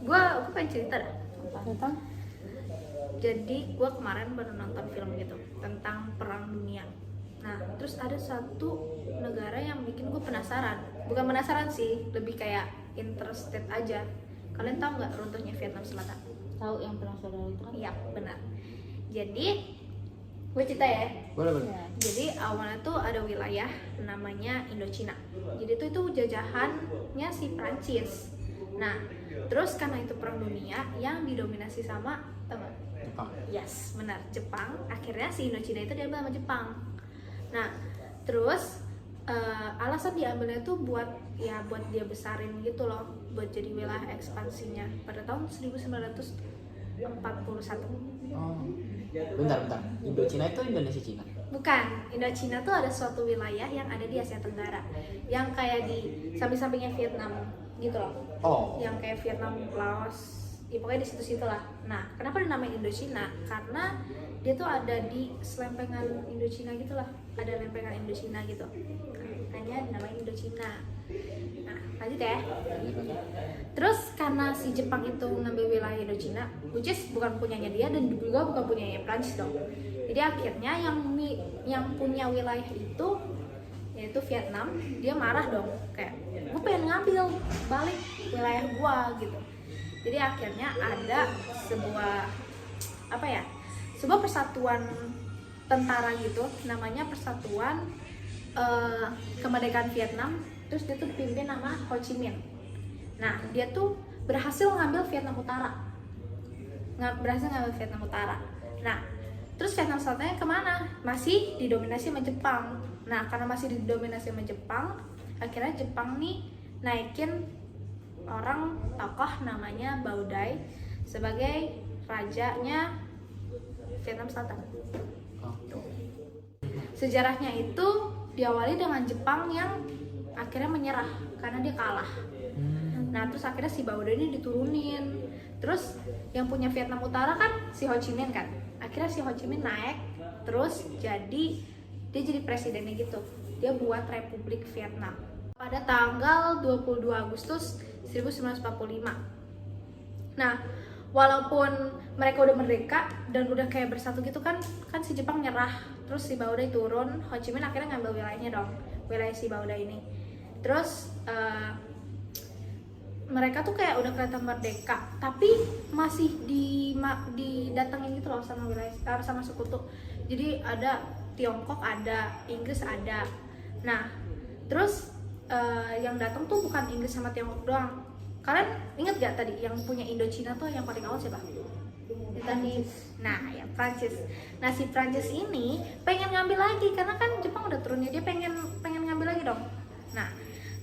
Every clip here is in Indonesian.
Gue pengen cerita dah. Tentang Jadi gue kemarin baru nonton film gitu tentang perang dunia. Nah terus ada satu negara yang bikin gue penasaran. Bukan penasaran sih, lebih kayak interested aja. Kalian tahu nggak runtuhnya Vietnam Selatan? tahu yang perang saudara itu kan? Iya benar. Jadi gue cerita ya. Boleh. Ya. Jadi awalnya tuh ada wilayah namanya Indochina. Jadi itu jajahannya si Prancis. Nah, terus karena itu perang dunia yang didominasi sama apa? Jepang. Yes, benar, Jepang. Akhirnya si Indochina itu diambil sama Jepang. Nah, terus alasan diambilnya tuh buat dia besarin gitu loh, buat jadi wilayah ekspansinya pada tahun 1941. Oh. Bentar. Indochina itu Indonesia Cina. Bukan, Indochina tuh ada suatu wilayah yang ada di Asia Tenggara, yang kayak di samping-sampingnya Vietnam gitu loh. Oh. Yang kayak Vietnam, Laos, ya pokoknya di situ-situ lah. Nah, kenapa dinamain Indochina? Karena dia tuh ada di selempengan Indochina gitu lah, ada lempengan Indochina gitu. Makanya dinamain Indochina. Nah, lanjut ya. Terus karena si Jepang itu ngambil wilayah Indochina, which is bukan punyanya dia dan juga bukan punyanya Prancis dong. Jadi akhirnya yang punya wilayah itu yaitu Vietnam, dia marah dong, kayak gue pengen ngambil balik wilayah gua gitu. Jadi akhirnya ada sebuah persatuan tentara gitu, namanya Persatuan Kemerdekaan Vietnam. Terus dia tuh dipimpin sama Ho Chi Minh. Nah dia tuh berhasil ngambil Vietnam Utara. Nah terus Vietnam Selatannya kemana? Masih didominasi sama Jepang. Nah karena masih didominasi sama Jepang, akhirnya Jepang nih naikin orang tokoh namanya Bao Dai sebagai rajanya Vietnam Selatan. Oh. Sejarahnya itu diawali dengan Jepang yang akhirnya menyerah karena dia kalah. Nah terus akhirnya si Bao Dai ini diturunin. Terus yang punya Vietnam Utara kan si Ho Chi Minh kan. Akhirnya si Ho Chi Minh naik, terus dia jadi presidennya gitu. Dia buat Republik Vietnam pada tanggal 22 Agustus 1945. Nah, walaupun mereka udah merdeka dan udah kayak bersatu gitu kan si Jepang nyerah. Terus si Bao Dai turun, Ho Chi Minh akhirnya ngambil wilayahnya dong, wilayah si Bao Dai ini. Terus mereka tuh kayak udah kelihatan merdeka, tapi masih didatengin gitu loh sama wilayah sama sekutu. Jadi ada Tiongkok, ada Inggris, ada. Nah, terus yang datang tuh bukan Inggris sama Tiongkok doang. Kalian inget gak tadi yang punya Indochina tuh yang paling awal siapa? Tadi. Nah, ya Prancis. Nah, si Prancis ini pengen ngambil lagi karena kan Jepang udah turunnya, dia pengen ngambil lagi dong. Nah,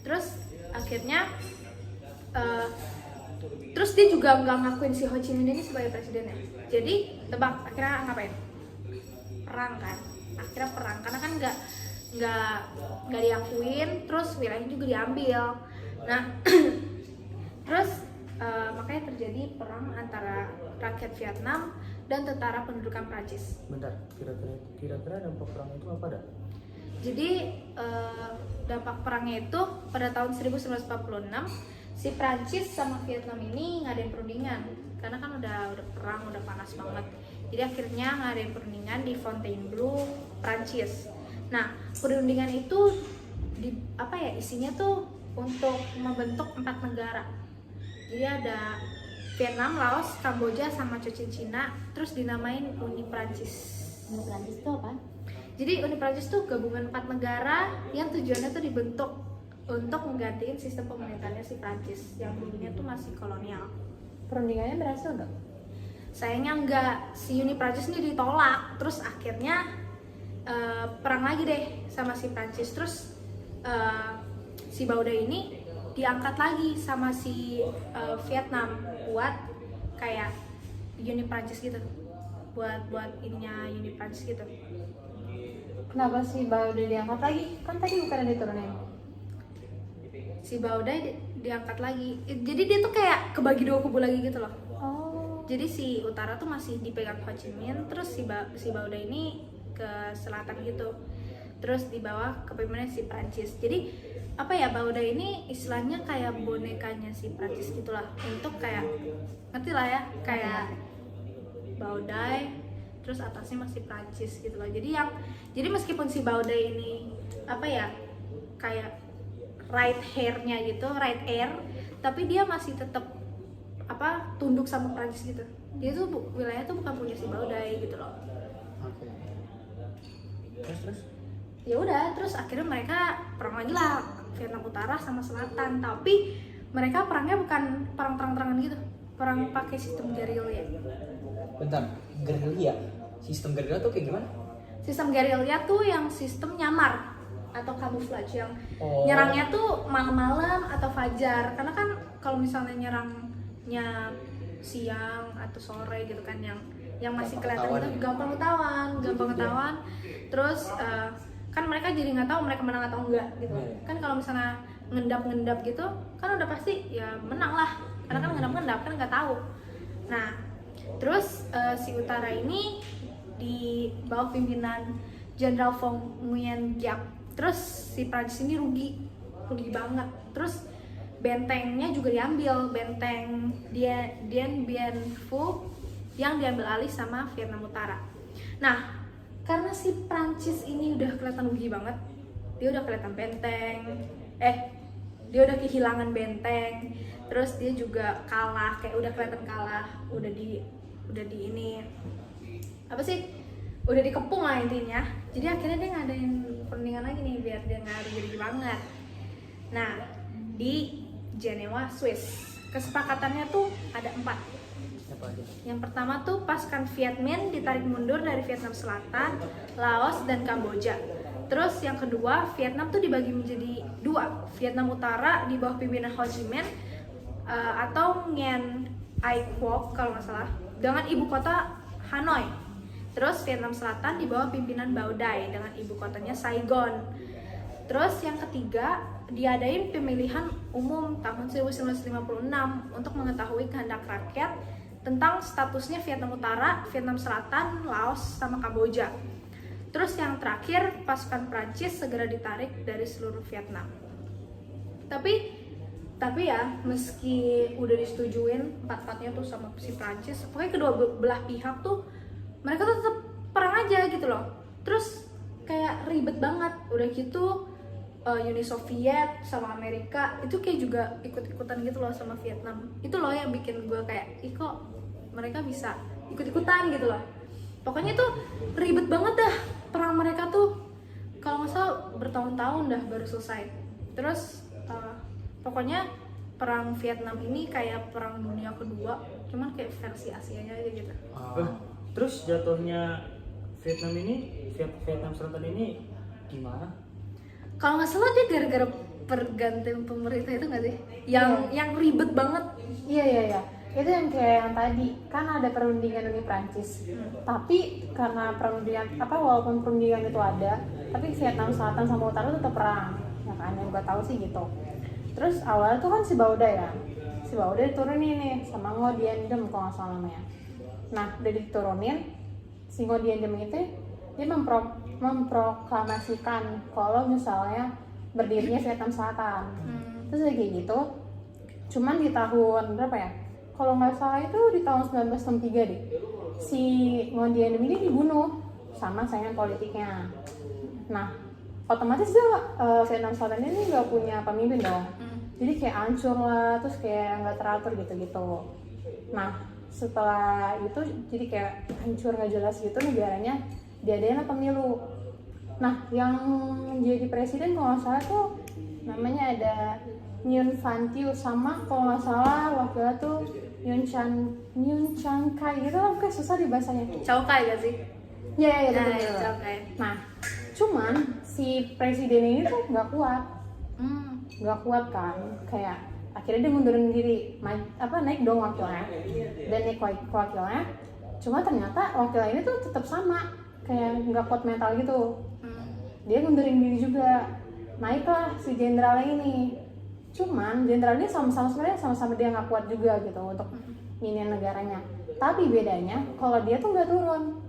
terus akhirnya terus dia juga nggak ngakuin si Ho Chi Minh ini sebagai presidennya. Jadi tebak akhirnya ngapain? Perang kan? Akhirnya perang karena kan nggak diakuin, terus wilayahnya juga diambil. Nah, terus makanya terjadi perang antara rakyat Vietnam dan tentara pendudukan Prancis. Bentar, kira-kira dampak perang itu apa dah? Jadi dampak perangnya itu pada tahun 1946 si Prancis sama Vietnam ini ngadain perundingan karena kan udah perang, udah panas banget. Jadi akhirnya ngadain perundingan di Fontainebleau, Prancis. Nah, perundingan itu isinya tuh untuk membentuk 4 negara. Jadi ada Vietnam, Laos, Kamboja, sama Cochinchina, terus dinamain Uni Prancis. Uni Prancis itu apa? Jadi Uni Prancis tuh gabungan 4 negara yang tujuannya tuh dibentuk untuk menggantiin sistem pemerintahnya si Prancis yang dulunya tuh masih kolonial. Perundingannya berhasil nggak? Sayangnya enggak, si Uni Prancis ini ditolak, terus akhirnya perang lagi deh sama si Prancis. Terus si Bao Dai ini diangkat lagi sama si Vietnam buat kayak Uni Prancis gitu, buat ininya Uni Prancis gitu. Kenapa sih Bao Dai diangkat lagi? Kan tadi bukan yang diturunin. Si Bao Dai diangkat lagi, jadi dia tuh kayak kebagi 2 kubu lagi gitu loh. Oh. Jadi si utara tuh masih dipegang Ho Chi Minh, terus si Bao Dai ini ke selatan gitu. Terus di bawah kepemimpinan si Prancis. Jadi apa ya, Baudai ini istilahnya kayak bonekanya si Prancis gitulah, untuk kayak ngerti lah ya, kayak Baudai terus atasnya masih Prancis gitu loh. Jadi meskipun si Baudai ini apa ya, kayak right hair-nya gitu, right air, tapi dia masih tetap apa, tunduk sama Prancis gitu. Dia tuh wilayah tuh bukan punya si Baudai gitu loh. Oke. Terus Ya udah, terus akhirnya mereka perang lagi lah, Vietnam Utara sama Selatan, tapi mereka perangnya bukan perang terang-terangan gitu, perang pakai sistem gerilya. bentar, gerilya. Sistem gerilya tuh kayak gimana? Sistem gerilya tuh yang sistem nyamar atau camouflage, yang Oh. nyerangnya tuh malam-malam atau fajar, karena kan kalau misalnya nyerangnya siang atau sore gitu kan, yang masih kelihatan Gampang itu ketahuan. gampang ketahuan. Terus kan mereka jadi nggak tahu mereka menang atau enggak gitu. Kan kalau misalnya ngendap gitu kan udah pasti ya menang lah, karena kan ngendap kan nggak tahu. Nah terus si utara ini di bawah pimpinan Jenderal Von Nguyen Giap, terus si Prancis ini rugi banget. Terus bentengnya juga diambil, benteng Dien Bien Phu yang diambil alih sama Vietnam Utara. Nah karena si Prancis ini udah kelihatan rugi banget, dia udah kelihatan dia udah kehilangan benteng, terus dia juga kalah, kayak udah kelihatan kalah, udah di ini apa sih, udah dikepung lah intinya. Jadi akhirnya dia ngadain perundingan lagi nih biar dia nggak rugi banget. Nah di Jenewa, Swiss, kesepakatannya tuh ada 4. Apa aja? Yang pertama tuh pasukan Viet Minh ditarik mundur dari Vietnam Selatan, Laos, dan Kamboja. Terus yang kedua, Vietnam tuh dibagi menjadi 2, Vietnam Utara di bawah pimpinan Ho Chi Minh atau Nguyen Ai Quoc kalau nggak salah, dengan ibu kota Hanoi. Terus Vietnam Selatan di bawah pimpinan Bao Dai dengan ibu kotanya Saigon. Terus yang ketiga, diadain pemilihan umum tahun 1956 untuk mengetahui kehendak rakyat tentang statusnya Vietnam Utara, Vietnam Selatan, Laos, sama Kamboja. Terus yang terakhir, pasukan Prancis segera ditarik dari seluruh Vietnam. Tapi ya, meski udah disetujuin 4-4-nya tuh sama si Prancis, pokoknya kedua belah pihak tuh mereka tuh tetap perang aja gitu loh. Terus kayak ribet banget, udah gitu Uni Soviet sama Amerika itu kayak juga ikut-ikutan gitu loh sama Vietnam. Itu loh yang bikin gue kayak, ih kok mereka bisa ikut-ikutan gitu loh. Pokoknya tuh ribet banget dah perang mereka tuh, kalau nggak salah bertahun-tahun dah baru selesai. Terus pokoknya perang Vietnam ini kayak perang dunia kedua, cuman kayak versi Asianya aja gitu. Terus jatuhnya Vietnam Selatan ini gimana? Kalau nggak salah dia gara-gara pergantian pemerintah itu nggak sih? Yang ribet banget. Iya. Itu yang kayak yang tadi, kan ada perundingan Uni Prancis. Tapi karena walaupun perundingan itu ada, tapi Vietnam Selatan sama Utara tetap perang. Ya kan, yang gue tahu sih gitu. Terus awalnya tuh kan si Bao Dai ya. Si Bao Dai diturunin nih sama Ngo Dien Diem kalau nggak salah namanya. Nah, udah diturunin, si Ngo Dien Diem itu dia memproklamasikan kalau misalnya berdirinya Vietnam Selatan. Terus kayak gitu. Cuman di tahun berapa ya? Kalau nggak salah itu di tahun 1963 deh. Si Ngo Dien Diem ini dibunuh sama saingan politiknya. Nah, otomatis dia Vietnam Selatan ini nggak punya pemimpin dong. Jadi kayak hancur lah, terus kayak nggak teratur gitu-gitu. Nah, setelah itu jadi kayak hancur nggak jelas gitu negaranya. Diadain pemilu. Nah, yang jadi presiden kalau nggak salah tuh namanya ada Nguyen Van Thieu, sama kalau nggak salah wakilnya tuh Nguyen Chang Kai gitu lah, kayak susah dibahasanya. Chow Kai gak sih? Iya, Nah, betul. Chow Kai. Nah, cuman si presiden ini tuh nggak kuat kan, kayak akhirnya dia mundurin diri, naik dong wakilnya, dan naik wakilnya. Cuma ternyata wakilnya ini tuh tetap sama, kayak nggak kuat mental gitu. Dia mundurin diri juga, naiklah si jenderalnya ini. Cuman jenderal ini sama-sama dia nggak kuat juga gitu untuk nginin negaranya. Tapi bedanya kalau dia tuh nggak turun.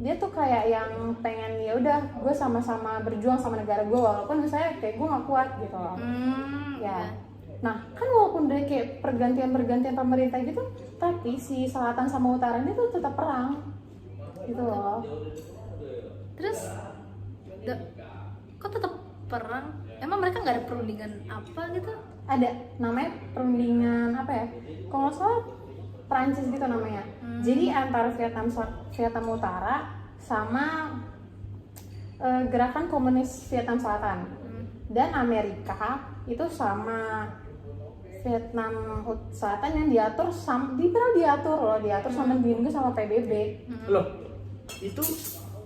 dia tuh kayak yang pengen ya udah gue sama-sama berjuang sama negara gue walaupun misalnya kayak gue nggak kuat gitu loh. Ya. Nah kan walaupun dari kayak pergantian pemerintah gitu, tapi si selatan sama utara ini tuh tetap perang gitu loh. Terus kok tetap perang? Emang mereka nggak ada perundingan apa gitu? Ada namanya perundingan apa ya? Kalau nggak salah Prancis gitu namanya. Jadi antara Vietnam Utara sama gerakan komunis Vietnam Selatan dan Amerika itu sama Vietnam Selatan yang diatur sama dilindungi sama PBB. Loh, itu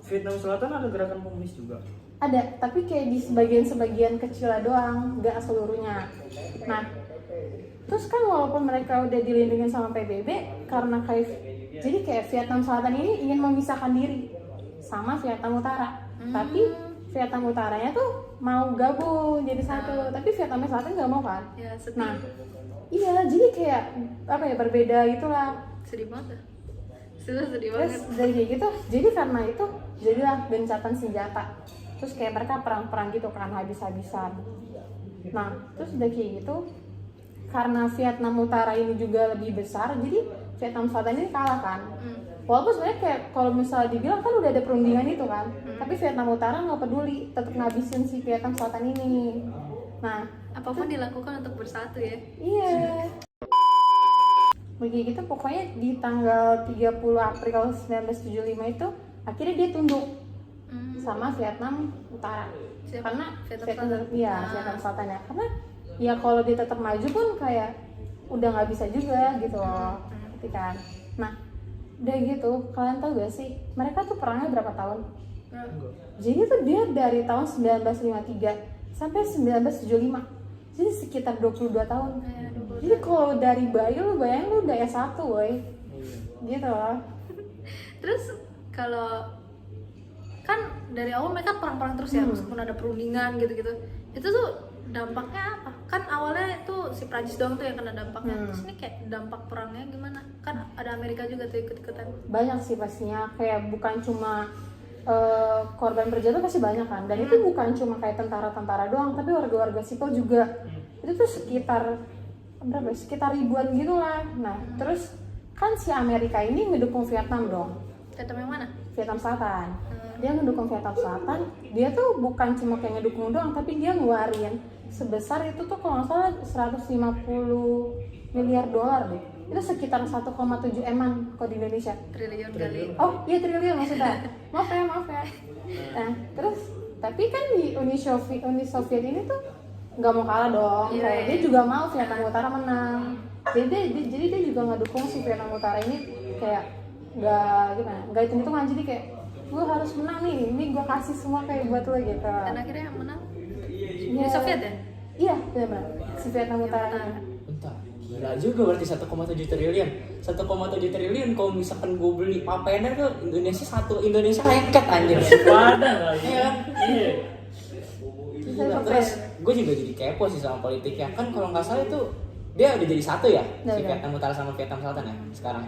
Vietnam Selatan ada gerakan komunis juga. Ada, tapi kayak di sebagian kecil doang, nggak seluruhnya. Nah, terus kan walaupun mereka udah dilindungi sama PBB, karena jadi kayak Vietnam Selatan ini ingin memisahkan diri sama Vietnam Utara. Tapi Vietnam Utaranya tuh mau gabung jadi satu, tapi Vietnam Selatan nggak mau kan? Ya, sedih. Nah, iya, jadi kayak apa ya, berbeda itulah. Sedih banget. Sedih Terus banget. dari kayak gitu, jadi karena itu jadilah gencatan senjata. Terus kayak mereka perang-perang gitu kan, habis-habisan. Nah, terus udah kayak gitu, karena Vietnam Utara ini juga lebih besar, jadi Vietnam Selatan ini kalah kan. Walaupun sebenarnya kayak kalau misalnya dibilang kan udah ada perundingan itu kan, tapi Vietnam Utara nggak peduli, tetap ngabisin si Vietnam Selatan ini. Nah, Apapun dilakukan untuk bersatu ya. iya. Begitu pokoknya di tanggal 30 April 1975 itu akhirnya dia tunduk sama Vietnam Utara. Siapa? Karena Vietnam Vietnam Selatan. iya, Vietnam Selatan ya. Karena ya kalau dia tetap maju pun kayak udah nggak bisa juga gitu loh. Gitu kan. Nah, udah gitu, kalian tahu gak sih mereka tuh perangnya berapa tahun? Jadi tuh dia dari tahun 1953 sampai 1975. Jadi sekitar 22 tahun. Jadi kalau dari bayi lu bayangin lu udah S1 woy. Gitu loh. Terus kalau kan dari awal mereka perang-perang terus ya, meskipun ada perundingan gitu-gitu. Itu tuh dampaknya apa? Kan awalnya itu si Prancis doang tuh yang kena dampaknya. Terus ini kayak dampak perangnya gimana? Kan ada Amerika juga tuh ikut-ikutan. Banyak sih pastinya, kayak bukan cuma korban berjatuh pasti banyak kan. Dan itu bukan cuma kayak tentara-tentara doang, tapi warga-warga sipil juga. Itu tuh sekitar berapa? Sekitar ribuan gitu lah. Nah, terus kan si Amerika ini ngedukung Vietnam dong. Vietnam yang mana? Vietnam Selatan. Dia ngedukung Vietnam Selatan. Dia tuh bukan cuma kayak ngedukung doang, tapi dia ngeluarin sebesar itu tuh kalau nggak salah 150 miliar dolar deh. Itu sekitar 1,7 eman kalau di Indonesia. Triliun kali. Oh iya, triliun maksudnya. Maaf ya. Nah, terus tapi kan di Uni Soviet ini tuh nggak mau kalah dong. Iya, Kayak iya. dia juga mau Vietnam Utara menang. Jadi dia juga ngedukung si Vietnam Utara ini kayak nggak hitung-hitungan, jadi kayak gue harus menang nih, ini gue kasih semua kayak buat lo gitu. Dan akhirnya yang menang Iya. Uni Soviet ya? Iya, benar. Si Vietnam Utara ini. Bentar, gila juga berarti 1,7 triliun. 1,7 triliun kalau misalkan gue beli papener tuh Indonesia lengket anjir. Wadah kali. Iya. Iya. Gila, terus gue juga jadi kepo sih sama politiknya. Kan kalau nggak salah itu dia udah jadi satu ya, si Udah. Vietnam Utara sama Vietnam Selatan ya sekarang.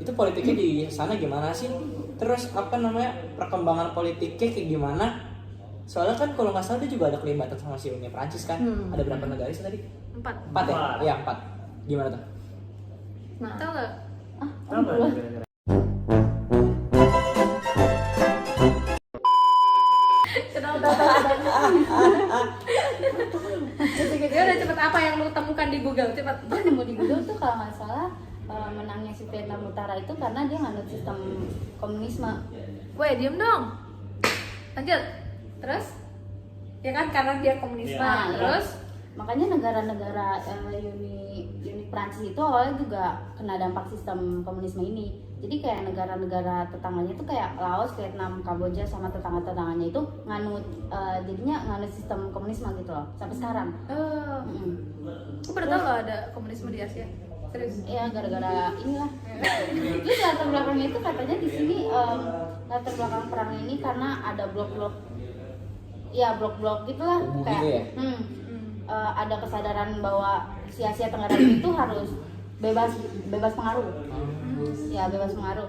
Itu politiknya di sana gimana sih? Terus apa namanya perkembangan politiknya kayak gimana? Soalnya kan kalau nggak salah dia juga ada kelibatan sama si Uni Prancis kan. Ada berapa negara sih tadi? 4. 4 ya? Empat. Iya 4. Gimana tuh? Nah, Tahu nggak? Apa gara-gara? Ya udah cepet, apa yang lu temukan di Google? Cepet. Gue nemu di Google tuh kalau nggak salah menangnya si Vietnam Utara itu karena dia nganut sistem komunisme. Weh, diem dong. Lanjut. Terus? Ya kan karena dia komunisme. Nah, Terus? makanya negara-negara Uni Prancis itu awalnya juga kena dampak sistem komunisme ini. Jadi kayak negara-negara tetangganya itu kayak Laos, Vietnam, Kamboja sama tetangga-tetangganya itu jadinya nganut sistem komunisme gitu loh sampai sekarang. Aku baru tahu loh ada komunisme di Asia. Serius. Ya gara-gara inilah. Terus latar belakangnya itu katanya di sini latar belakang perang ini karena ada blok-blok, ya blok-blok gitulah Kubu kayak. gitu ya? Ada kesadaran bahwa si Asia Tenggara itu harus bebas pengaruh. Ya bebas pengaruh.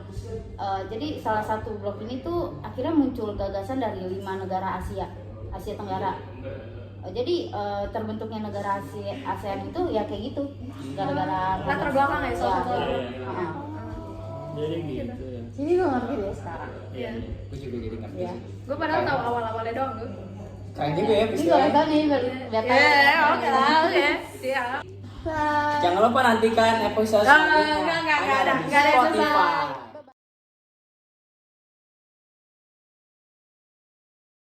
Jadi salah satu blok ini tuh akhirnya muncul gagasan dari 5 negara Asia Tenggara. Jadi terbentuknya negara ASEAN itu ya kayak gitu, gara-gara Latar belakang ya, soal ya. latar Jadi gitu ya. Jadi gue ngerti deh sekarang. Iya. Gue juga jadi ngerti. Iya. Gue padahal tahu awal-awalnya doang tuh. Keren juga ya Ini gue visualnya. tahu nih, lihat Ya, oke lah, oke. Siap. Bye. Jangan lupa nantikan episode Enggak, selanjutnya. enggak Hanya ada di Spotify. Spotify.